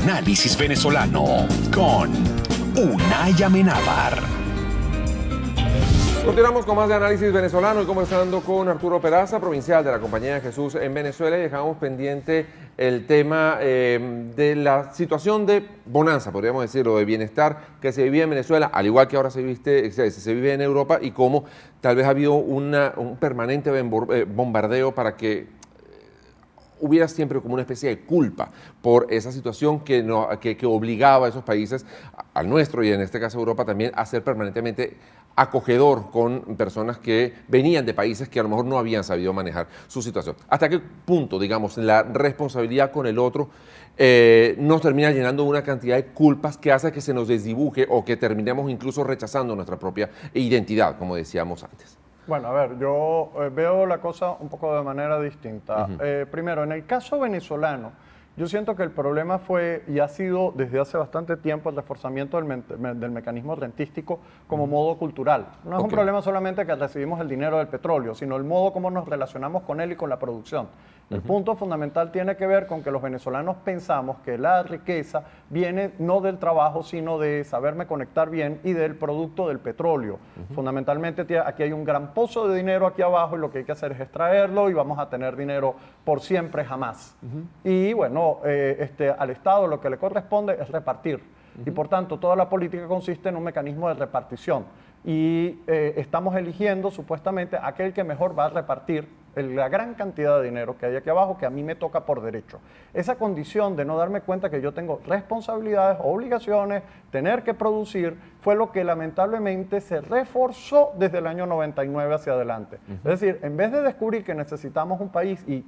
Análisis venezolano con Unay Amenábar. Continuamos con más de Análisis Venezolano y conversando con Arturo Peraza, provincial de la Compañía de Jesús en Venezuela, y dejamos pendiente el tema de la situación de bonanza, podríamos decirlo, de bienestar que se vivía en Venezuela, al igual que ahora se vive en Europa, y cómo tal vez ha habido un permanente bombardeo para que hubiera siempre como una especie de culpa por esa situación que obligaba a esos países, al nuestro y en este caso Europa también, a ser permanentemente acogedor con personas que venían de países que a lo mejor no habían sabido manejar su situación. ¿Hasta qué punto, digamos, la responsabilidad con el otro nos termina llenando una cantidad de culpas que hace que se nos desdibuje o que terminemos incluso rechazando nuestra propia identidad, como decíamos antes? Bueno, a ver, yo veo la cosa un poco de manera distinta. Primero, en el caso venezolano, yo siento que el problema fue y ha sido desde hace bastante tiempo el reforzamiento del mecanismo rentístico como modo cultural. No es un problema solamente que recibimos el dinero del petróleo, sino el modo como nos relacionamos con él y con la producción. El punto fundamental tiene que ver con que los venezolanos pensamos que la riqueza viene no del trabajo, sino de saberme conectar bien y del producto del petróleo. Fundamentalmente aquí hay un gran pozo de dinero aquí abajo y lo que hay que hacer es extraerlo y vamos a tener dinero por siempre jamás. Y bueno, al Estado lo que le corresponde es repartir. Y por tanto toda la política consiste en un mecanismo de repartición. Y estamos eligiendo supuestamente aquel que mejor va a repartir la gran cantidad de dinero que hay aquí abajo que a mí me toca por derecho. Esa condición de no darme cuenta que yo tengo responsabilidades, obligaciones, tener que producir, fue lo que lamentablemente se reforzó desde el año 99 hacia adelante. Es decir, en vez de descubrir que necesitamos un país y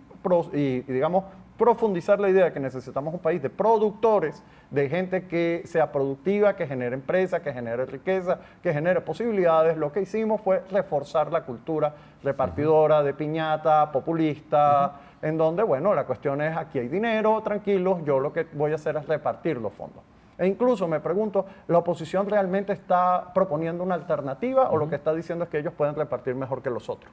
digamos, profundizar la idea de que necesitamos un país de productores, de gente que sea productiva, que genere empresa, que genere riqueza, que genere posibilidades, lo que hicimos fue reforzar la cultura repartidora, de piñata, populista, en donde, bueno, la cuestión es aquí hay dinero, tranquilos, yo lo que voy a hacer es repartir los fondos. E incluso me pregunto, ¿la oposición realmente está proponiendo una alternativa o lo que está diciendo es que ellos pueden repartir mejor que los otros?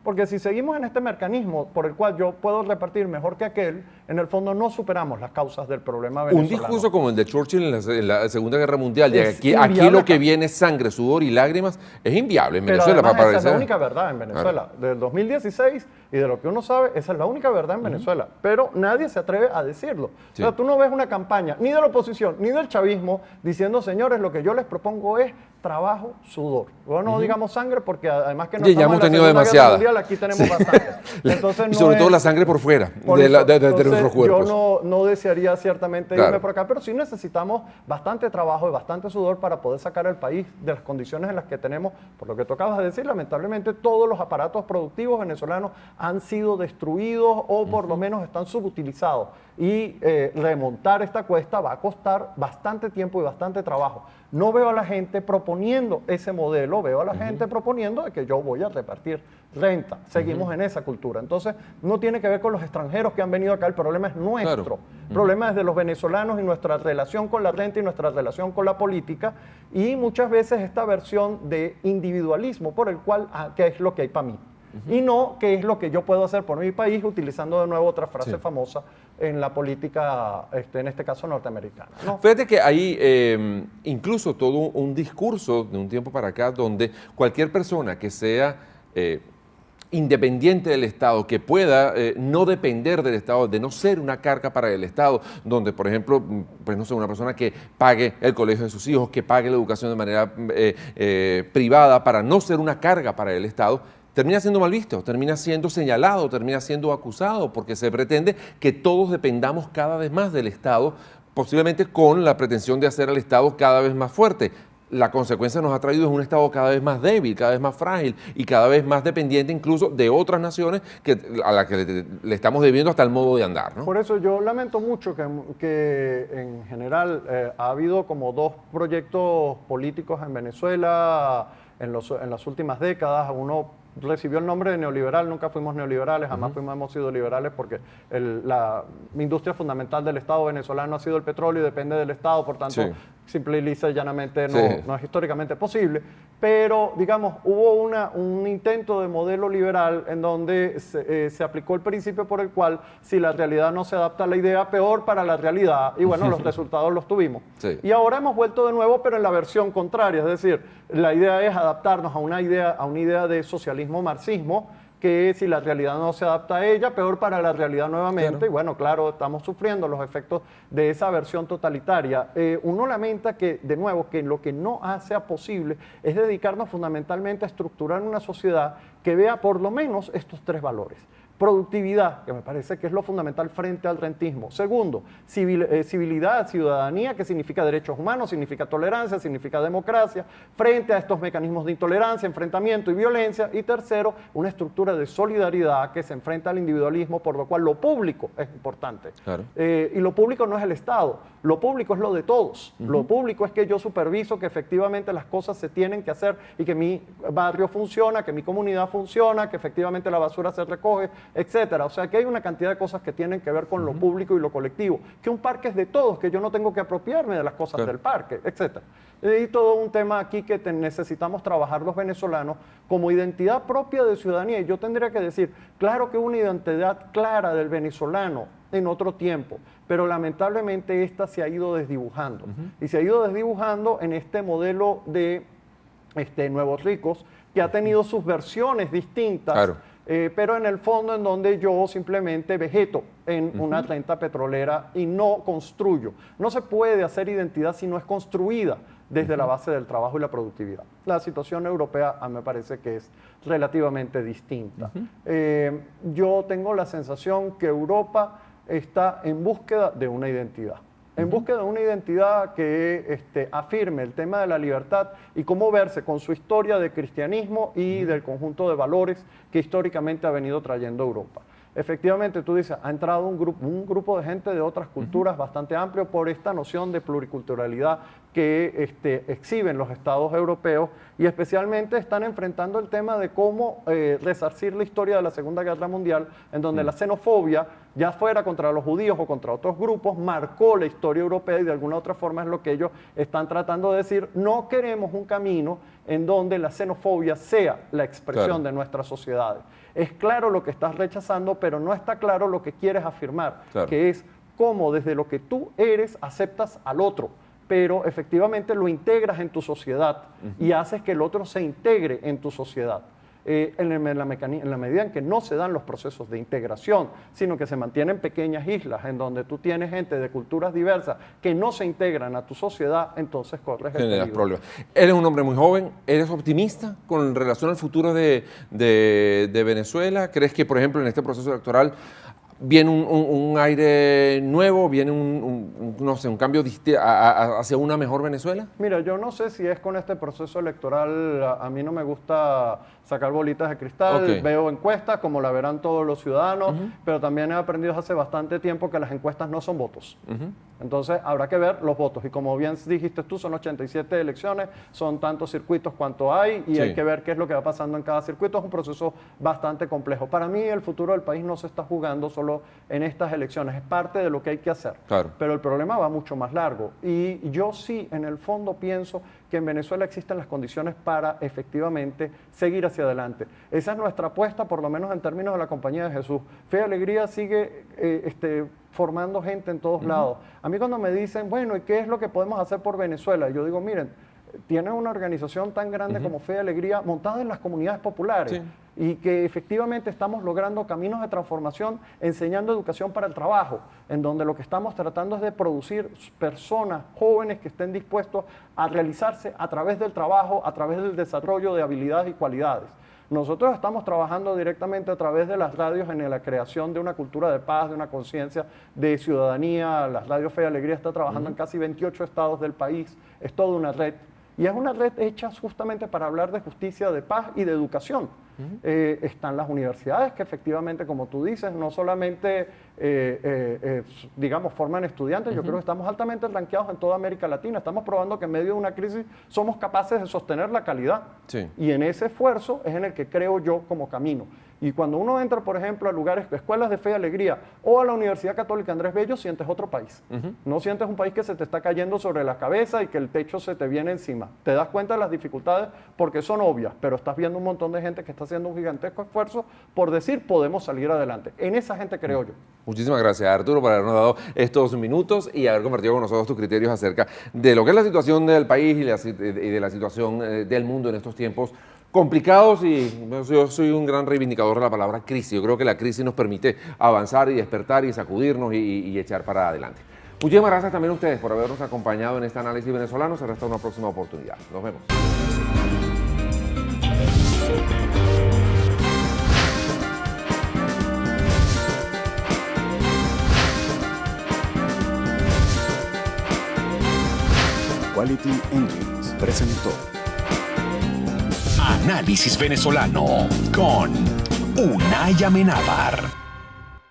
Porque si seguimos en este mecanismo por el cual yo puedo repartir mejor que aquel, en el fondo no superamos las causas del problema venezolano. Un discurso como el de Churchill en la Segunda Guerra Mundial, de aquí lo que viene es sangre, sudor y lágrimas, es inviable en Venezuela. Pero además, esa es la única verdad en Venezuela. Del 2016 y de lo que uno sabe, esa es la única verdad en Venezuela. Pero nadie se atreve a decirlo. Sí. O sea, tú no ves una campaña ni de la oposición ni del chavismo diciendo, señores, lo que yo les propongo es trabajo, sudor. Bueno, no digamos sangre porque además que no ya hemos tenido demasiada. Aquí tenemos bastante. Entonces, y sobre todo la sangre por fuera de nuestros cuerpos. Yo no desearía ciertamente irme por acá, pero sí necesitamos bastante trabajo y bastante sudor para poder sacar al país de las condiciones en las que tenemos. Por lo que tú acabas de decir, lamentablemente todos los aparatos productivos venezolanos han sido destruidos o por lo menos están subutilizados. Y remontar esta cuesta va a costar bastante tiempo y bastante trabajo. No veo a la gente proponiendo ese modelo, veo a la gente proponiendo de que yo voy a repartir renta. Seguimos en esa cultura. Entonces, no tiene que ver con los extranjeros que han venido acá, el problema es nuestro. Claro. El problema es de los venezolanos y nuestra relación con la renta y nuestra relación con la política y muchas veces esta versión de individualismo por el cual, ¿qué es lo que hay para mí? Y no qué es lo que yo puedo hacer por mi país, utilizando de nuevo otra frase famosa en la política, en este caso norteamericana, ¿no? Fíjate que hay incluso todo un discurso de un tiempo para acá donde cualquier persona que sea independiente del Estado, que pueda no depender del Estado, de no ser una carga para el Estado, donde, por ejemplo, pues no sé, una persona que pague el colegio de sus hijos, que pague la educación de manera privada para no ser una carga para el Estado, termina siendo mal visto, termina siendo señalado, termina siendo acusado, porque se pretende que todos dependamos cada vez más del Estado, posiblemente con la pretensión de hacer al Estado cada vez más fuerte. La consecuencia nos ha traído es un Estado cada vez más débil, cada vez más frágil y cada vez más dependiente incluso de otras naciones a las que le estamos debiendo hasta el modo de andar, ¿no? Por eso yo lamento mucho que en general ha habido como dos proyectos políticos en Venezuela en las últimas décadas. Uno recibió el nombre de neoliberal, nunca fuimos neoliberales, jamás hemos sido liberales porque la industria fundamental del Estado venezolano ha sido el petróleo y depende del Estado, por tanto simple y lisa y llanamente Sí. no es históricamente posible, pero digamos, hubo un intento de modelo liberal en donde se aplicó el principio por el cual si la realidad no se adapta a la idea, peor para la realidad, y bueno, los resultados los tuvimos. Sí. Y ahora hemos vuelto de nuevo, pero en la versión contraria, es decir, la idea es adaptarnos a una idea de socialismo marxismo, que si la realidad no se adapta a ella, peor para la realidad nuevamente. Claro. Y bueno, claro, estamos sufriendo los efectos de esa versión totalitaria. Uno lamenta que, de nuevo, que lo que no sea posible es dedicarnos fundamentalmente a estructurar una sociedad que vea por lo menos estos 3 valores. Productividad, que me parece que es lo fundamental frente al rentismo. Segundo, civilidad, ciudadanía, que significa derechos humanos, significa tolerancia, significa democracia, frente a estos mecanismos de intolerancia, enfrentamiento y violencia. Y tercero, una estructura de solidaridad que se enfrenta al individualismo, por lo cual lo público es importante. Claro. Y lo público no es el Estado, lo público es lo de todos. Lo público es que yo superviso que efectivamente las cosas se tienen que hacer y que mi barrio funciona, que mi comunidad funciona, que efectivamente la basura se recoge, etcétera. O sea, que hay una cantidad de cosas que tienen que ver con lo público y lo colectivo. Que un parque es de todos, que yo no tengo que apropiarme de las cosas Claro. del parque, etcétera. Y todo un tema aquí que necesitamos trabajar los venezolanos como identidad propia de ciudadanía. Y yo tendría que decir, claro que una identidad clara del venezolano en otro tiempo, pero lamentablemente esta se ha ido desdibujando. Y se ha ido desdibujando en este modelo de Nuevos Ricos, que ha tenido sus versiones distintas. Claro. Pero en el fondo en donde yo simplemente vegeto en una renta petrolera y no construyo. No se puede hacer identidad si no es construida desde la base del trabajo y la productividad. La situación europea me parece que es relativamente distinta. Yo tengo la sensación que Europa está en búsqueda de una identidad. En búsqueda de una identidad que afirme el tema de la libertad y cómo verse con su historia de cristianismo y del conjunto de valores que históricamente ha venido trayendo Europa. Efectivamente, tú dices, ha entrado un grupo de gente de otras culturas bastante amplio por esta noción de pluriculturalidad que exhiben los estados europeos y especialmente están enfrentando el tema de cómo resarcir la historia de la Segunda Guerra Mundial, en donde la xenofobia, ya fuera contra los judíos o contra otros grupos, marcó la historia europea y de alguna otra forma es lo que ellos están tratando de decir. No queremos un camino en donde la xenofobia sea la expresión Claro. de nuestras sociedades. Es claro lo que estás rechazando, pero no está claro lo que quieres afirmar, Claro. que es cómo desde lo que tú eres aceptas al otro, pero efectivamente lo integras en tu sociedad y haces que el otro se integre en tu sociedad. En la medida en que no se dan los procesos de integración, sino que se mantienen pequeñas islas en donde tú tienes gente de culturas diversas que no se integran a tu sociedad, entonces corres el Generas peligro. problemas. Eres un hombre muy joven, ¿eres optimista con relación al futuro de Venezuela? ¿Crees que, por ejemplo, en este proceso electoral viene un aire nuevo, viene no sé, un cambio hacia una mejor Venezuela? Mira, yo no sé si es con este proceso electoral, a mí no me gusta sacar bolitas de cristal, Ok. veo encuestas como la verán todos los ciudadanos, pero también he aprendido hace bastante tiempo que las encuestas no son votos. Entonces habrá que ver los votos y como bien dijiste tú, son 87 elecciones, son tantos circuitos cuanto hay y Sí. hay que ver qué es lo que va pasando en cada circuito, es un proceso bastante complejo. Para mí el futuro del país no se está jugando solo en estas elecciones, es parte de lo que hay que hacer. Claro. Pero el problema va mucho más largo. Y yo sí, en el fondo, pienso que en Venezuela existen las condiciones para efectivamente seguir hacia adelante. Esa es nuestra apuesta, por lo menos en términos de la Compañía de Jesús. Fe y Alegría sigue formando gente en todos lados. A mí cuando me dicen, bueno, ¿y qué es lo que podemos hacer por Venezuela? Yo digo, miren, tienen una organización tan grande como Fe y Alegría montada en las comunidades populares. Sí. Y que efectivamente estamos logrando caminos de transformación enseñando educación para el trabajo, en donde lo que estamos tratando es de producir personas jóvenes que estén dispuestos a realizarse a través del trabajo, a través del desarrollo de habilidades y cualidades. Nosotros estamos trabajando directamente a través de las radios en la creación de una cultura de paz, de una conciencia de ciudadanía. Las radios Fe y Alegría está trabajando en casi 28 estados del país, es toda una red. Y es una red hecha justamente para hablar de justicia, de paz y de educación. Están las universidades que efectivamente, como tú dices, no solamente, digamos, forman estudiantes, yo creo que estamos altamente rankeados en toda América Latina. Estamos probando que en medio de una crisis somos capaces de sostener la calidad. Sí. Y en ese esfuerzo es en el que creo yo como camino. Y cuando uno entra, por ejemplo, a lugares, escuelas de fe y alegría, o a la Universidad Católica Andrés Bello, sientes otro país. No sientes un país que se te está cayendo sobre la cabeza y que el techo se te viene encima. Te das cuenta de las dificultades porque son obvias, pero estás viendo un montón de gente que está haciendo un gigantesco esfuerzo por decir, podemos salir adelante. En esa gente creo yo. Muchísimas gracias, Arturo, por habernos dado estos minutos y haber compartido con nosotros tus criterios acerca de lo que es la situación del país y de la situación del mundo en estos tiempos complicados. Y yo soy un gran reivindicador de la palabra crisis. Yo creo que la crisis nos permite avanzar y despertar y sacudirnos y echar para adelante. Muchísimas gracias también a ustedes por habernos acompañado en este análisis venezolano. Será hasta una próxima oportunidad. Nos vemos. Quality Engines presentó Análisis Venezolano con Unay Amenábar.